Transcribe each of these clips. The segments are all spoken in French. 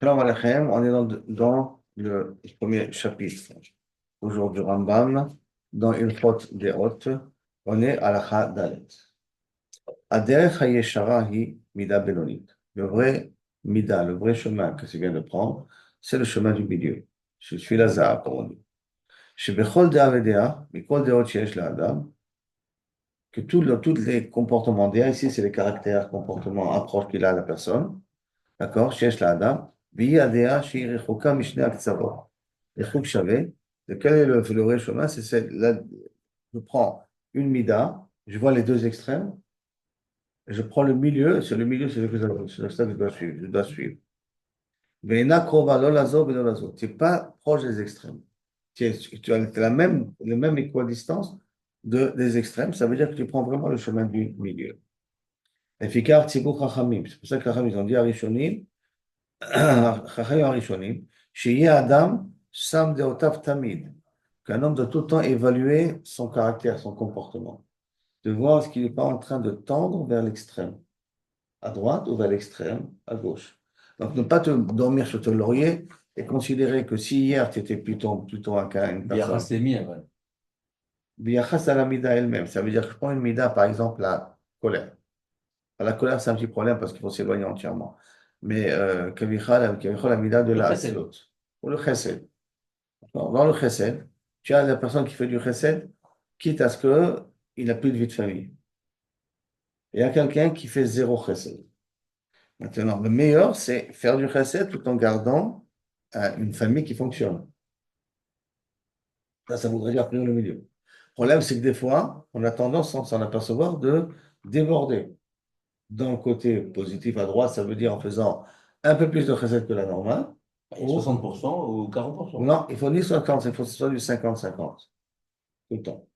Shalom Aleichem, on est dans le premier chapitre, toujours du Rambam, dans une faute des hôtes, on est à la Dalet. Aderech HaYeshara hi Mida Benonit. Le vrai Mida, le vrai chemin que tu viens de prendre, c'est le chemin du milieu. Je suis la Zaha, comme on dit. Shebechol Dea Vedea, Mikol Deot Sheyesh LaAdam, que tous les comportements d'Ea, ici c'est les caractères, comportements, approches qu'il a à la personne, d'accord, שיש לאדם, והיא הדעה שהיא רחוקה משני הקצוות. ריחוק שווה, lequel est le vrai chemin, je prends une mida, je vois les deux extrêmes, et je prends le milieu, et sur le milieu, c'est ça que je dois suivre. ואינה קרובה לא לזו ולא לזו. Tu n'es pas proche des extrêmes. Tu as la même équidistance des extrêmes, ça veut dire que tu prends vraiment le chemin du milieu. Et ficard tzibur chachamim, c'est pour ça que les Chachamim ont dit Arishonim, Chachamim Arishonim, שיהיה אדם שם דעותיו תמיד, qu'un homme doit tout le temps évaluer son caractère, son comportement, de voir ce qu'il n'est pas en train de tendre vers l'extrême, à droite ou vers l'extrême, à gauche. Donc ne pas te dormir sur ton laurier et considérer que si hier tu étais plutôt une personne. Biachas à la mida elle-même, ça veut dire que je prends une mida, par exemple la colère. La colère, c'est un petit problème parce qu'il faut s'éloigner entièrement. Mais Kavichal, la mida de la Hatzelot. Ou le chesed. Dans le chesed, tu as la personne qui fait du chesed, quitte à ce qu'il n'a plus de vie de famille. Il y a quelqu'un qui fait zéro chesed. Maintenant, le meilleur, c'est faire du chesed tout en gardant une famille qui fonctionne. Ça voudrait dire prendre le milieu. Le problème, c'est que des fois, on a tendance, sans s'en apercevoir, de déborder. Dans le côté positif à droite, ça veut dire en faisant un peu plus de chesed que la normale. 60% ou 40%. Non, il faut ni 50, il faut que ce soit du 50-50. Tout le temps.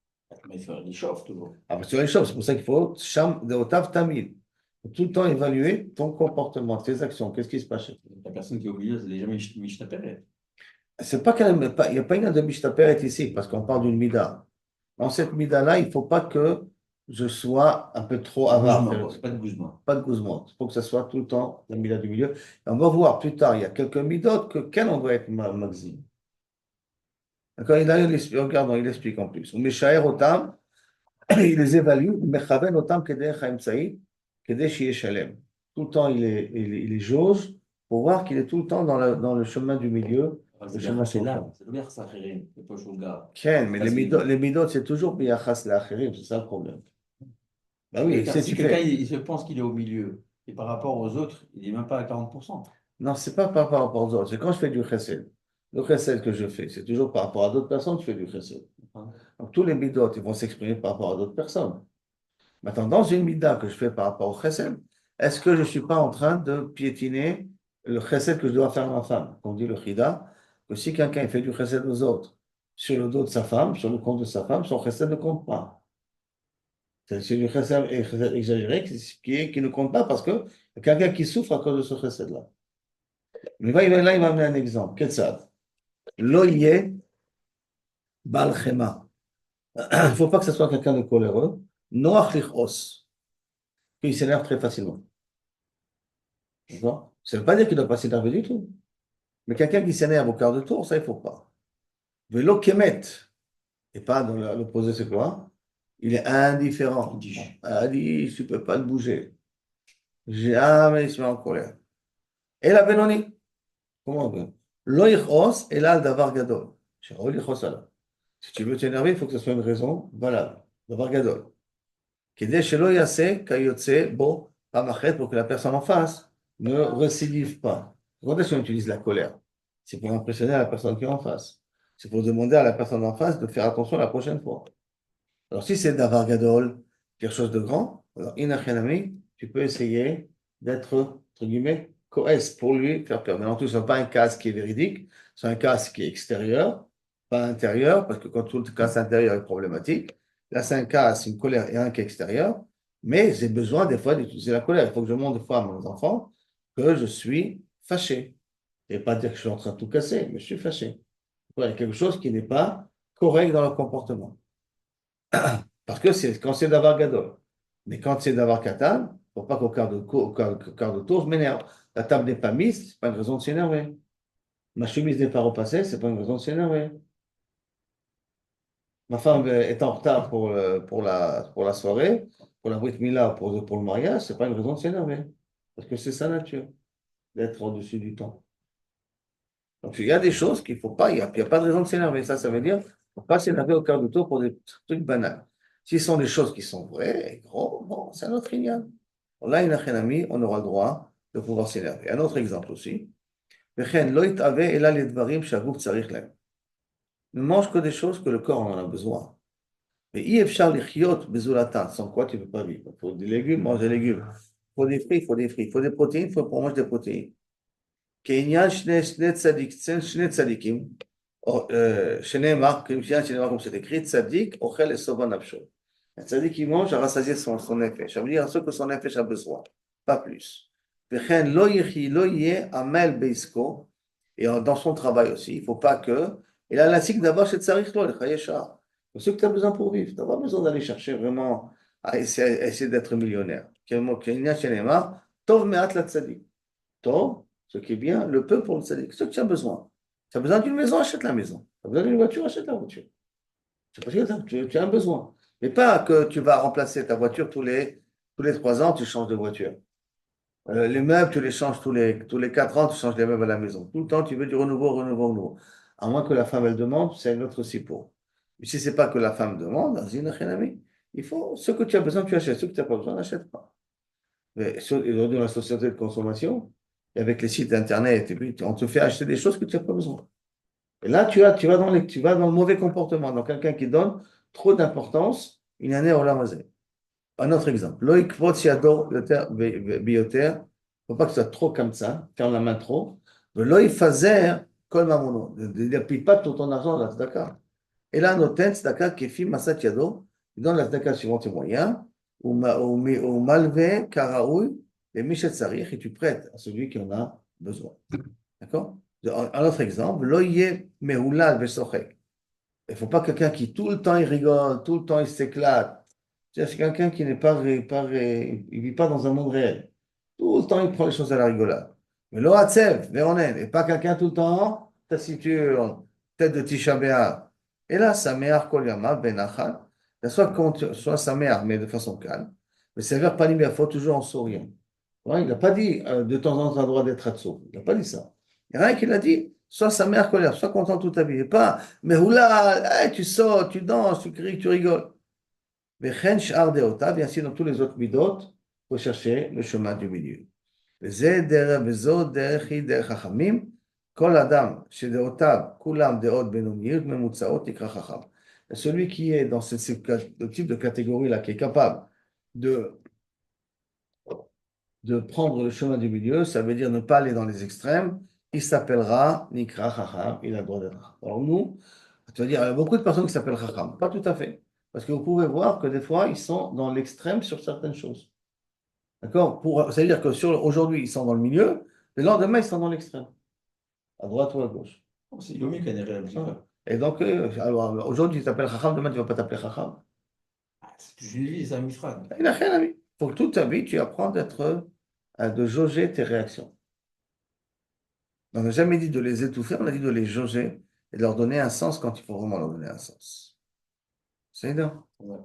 Mais il faut les chauffe toujours. Ah, parce que tu les choses, c'est pour ça qu'il faut Sham de Otav Tamid. Faut tout le temps évaluer ton comportement, tes actions, qu'est-ce qui se passe. La personne qui est au milieu, c'est déjà Mishnah Peret. C'est pas il n'y a pas une de Mishnah ici, parce qu'on parle d'une mida. Dans cette mida-là, il ne faut pas que je sois un peu trop avare. Pas de gousement. Pas de gousement. Il faut que ce soit tout le temps la mida du milieu. Et on va voir plus tard, il y a quelques midot quel on doit être maxime. D'accord, regarde, il explique en plus. Meshaer Otam, il les évalue, Mechaven Otam Kedech HaEmtsaï, Kedesh Yeshalem. Tout le temps, il les jauge pour voir qu'il est tout le temps dans le chemin du milieu. Le chemin c'est là, c'est le bien, ça c'est pas chaud le gars. Mais les midot, c'est toujours biyachas l'achirim, c'est ça le problème. Ben oui, si quelqu'un il se pense qu'il est au milieu, et par rapport aux autres, il n'est même pas à 40%. Non, c'est pas par rapport aux autres, c'est quand je fais du chesed. Le chesed que je fais, c'est toujours par rapport à d'autres personnes que je fais du chesed. Donc tous les midot, ils vont s'exprimer par rapport à d'autres personnes. Maintenant, dans une mida que je fais par rapport au chesed, est-ce que je ne suis pas en train de piétiner le chesed que je dois faire à ma femme? On dit le chida, que si quelqu'un fait du chesed aux autres, sur le dos de sa femme, sur le compte de sa femme, son chesed ne compte pas. C'est du chesed exagéré qui ne compte pas parce que y a quelqu'un qui souffre à cause de ce chesed-là. Mais là, il va amener un exemple. Ketzad. Lo yeh bal chema. Il ne faut pas que ce soit quelqu'un de coléreux. Noach lichos. Qu'il s'énerve très facilement. D'accord? Ça ne veut pas dire qu'il ne doit pas s'énerver du tout. Mais quelqu'un qui s'énerve au quart de tour, ça, il ne faut pas. Velo kemet. Et pas dans l'opposé, c'est quoi? Il est indifférent. Tu ne peux pas le bouger. Jamais il se met en colère. Et la Benoni. Comment on veut? Lo yichos, et là, le davar gadol. Si tu veux t'énerver, il faut que ce soit une raison valable. Davar gadol. Kedei shelo yase kayotse bo pamachet, pour que la personne en face ne récidive pas. Quand est-ce qu'on utilise la colère? C'est pour impressionner la personne qui est en face. C'est pour demander à la personne en face de faire attention la prochaine fois. Alors, si c'est davar gadol, quelque chose de grand, alors inachenami, tu peux essayer d'être, entre guillemets, coès pour lui faire peur. Mais en tout, ce n'est pas un casque qui est véridique, c'est un casque qui est extérieur, pas intérieur, parce que quand tout le casque intérieur est problématique, là, c'est un casque, une colère et un qui est extérieur, mais j'ai besoin des fois d'utiliser la colère. Il faut que je montre des fois à mes enfants que je suis fâché. Et pas dire que je suis en train de tout casser, mais je suis fâché. Il y a quelque chose qui n'est pas correct dans leur comportement. Parce que c'est quand c'est d'avoir gadol. Mais quand c'est d'avoir katan, Faut pas qu'au quart de tour, je m'énerve. La table n'est pas mise, c'est pas une raison de s'énerver. Ma chemise n'est pas repassée, c'est pas une raison de s'énerver. Ma femme est en retard pour la soirée, pour la brit mila, pour le mariage, c'est pas une raison de s'énerver. Parce que c'est sa nature, d'être au-dessus du temps. Donc, il y a des choses qu'il faut pas, il y a pas de raison de s'énerver. Ça veut dire, faut pas s'énerver au quart de tour pour des trucs banals. Si ce sont des choses qui sont vraies et gros, bon, c'est un autre ignan. Là, on aura le droit de pouvoir s'énerver. Un autre exemple aussi. וכן, לא יתאווה אלא לדברים שהגוף צריך להם. Ne mange que des choses que le corps en a besoin. Mais אי אפשר לחיות בזולתן, sans quoi tu ne peux pas vivre. Il faut des légumes, mange des légumes. Il faut des fruits, il faut des fruits. Il faut des protéines, il faut qu'on mange des protéines. כעניין שני צדיקים, שנאמר, comme c'est écrit, צדיק אוכל לשובע נפשו. Un tzaddik, il mange à rassasier son nefesh. Ça veut dire ce que son nefesh a besoin, pas plus. וכן לא יהיה עמל בעסקו, et dans son travail aussi, il ne faut pas que, il a l'insigne d'abord chez Tzarich Lo, le Chayeshar. C'est ce que tu as besoin pour vivre. Tu n'as pas besoin d'aller chercher vraiment à essayer d'être millionnaire. Tov me'at la tzadik. Tov, ce qui est bien, le peu pour le tzadik. C'est ce que tu as besoin. Tu as besoin d'une maison, achète la maison. Tu as besoin d'une voiture, achète la voiture. C'est parce que tu as un besoin. Mais pas que tu vas remplacer ta voiture tous les 3 ans, tu changes de voiture. Les meubles, tu les changes tous les 4 ans, tu changes les meubles à la maison. Tout le temps, tu veux du renouveau, renouveau, renouveau. À moins que la femme, elle demande, c'est une autre aussi pour. Mais si ce n'est pas que la femme demande, il faut ce que tu as besoin, tu achètes. Ce que tu n'as pas besoin, n'achète pas. Mais aujourd'hui, dans la société de consommation, et avec les sites internet, et puis, on te fait acheter des choses que tu n'as pas besoin. Et là, tu vas dans le mauvais comportement. Donc, quelqu'un qui donne trop d'importance, il en est au lamazé. Un autre exemple. Loïc Votsiador bioter. Il ne faut pas que ce soit trop comme ça, faire la main trop. Loïc Fazer kol mamono. Ne déplie pas tout ton argent dans la tzedaka. Et là, noten tzedaka kefi masat yado. Il donne la tzedaka suivant tes moyens. Ou malve karaoui. Et michet sarich. Et tu prêtes à celui qui en a besoin. D'accord? Un autre exemple. Loïe mehoulal vesochek. Il ne faut pas quelqu'un qui tout le temps il rigole, tout le temps il s'éclate. C'est quelqu'un qui n'est il vit pas dans un monde réel. Tout le temps, il prend les choses à la rigolade. Mais l'oratsev, Véronen, et pas quelqu'un tout le temps, taciturne, tête de Tisha B'Av. Et là, sa mère, Kol Yama, Ben Achal, soit sa mère, mais de façon calme. Mais sévère, pas il faut toujours en souriant. Ouais, il n'a pas dit de temps en temps, tu as le droit d'être atso. Il n'a pas dit ça. Il y a rien qui l'a dit. Sois sa mère colère, sois content toute ta vie. Et pas, mais oula, hey, tu sautes, tu danses, tu cries, tu rigoles. וכן שאר דעותיו, et ainsi dans tous les autres midot, il faut chercher le chemin du milieu. וזו דרך היא דרך חכמים, כל אדם שדעותיו כולם דעות בינוניות ממוצעות נקרא חכם. Celui qui est dans ce type de catégorie-là, qui est capable de prendre le chemin du milieu, ça veut dire ne pas aller dans les extrêmes, il s'appellera Nikra Chacham, il a le droit d'être Chacham. Alors nous, tu vas dire, il y a beaucoup de personnes qui s'appellent Chacham. Pas tout à fait. Parce que vous pouvez voir que des fois, ils sont dans l'extrême sur certaines choses. D'accord? C'est-à-dire que aujourd'hui, ils sont dans le milieu, le lendemain, ils sont dans l'extrême. À droite ou à gauche. Il vaut mieux qu'un erreur. Et donc, alors, aujourd'hui, tu t'appelles Chacham, demain, tu ne vas pas t'appeler Chacham. Je lui dis, ça mifrag. Il n'a rien à dire. Il faut que toute ta vie, tu apprends de jauger tes réactions. On n'a jamais dit de les étouffer, on a dit de les jauger et de leur donner un sens quand il faut vraiment leur donner un sens. C'est énorme.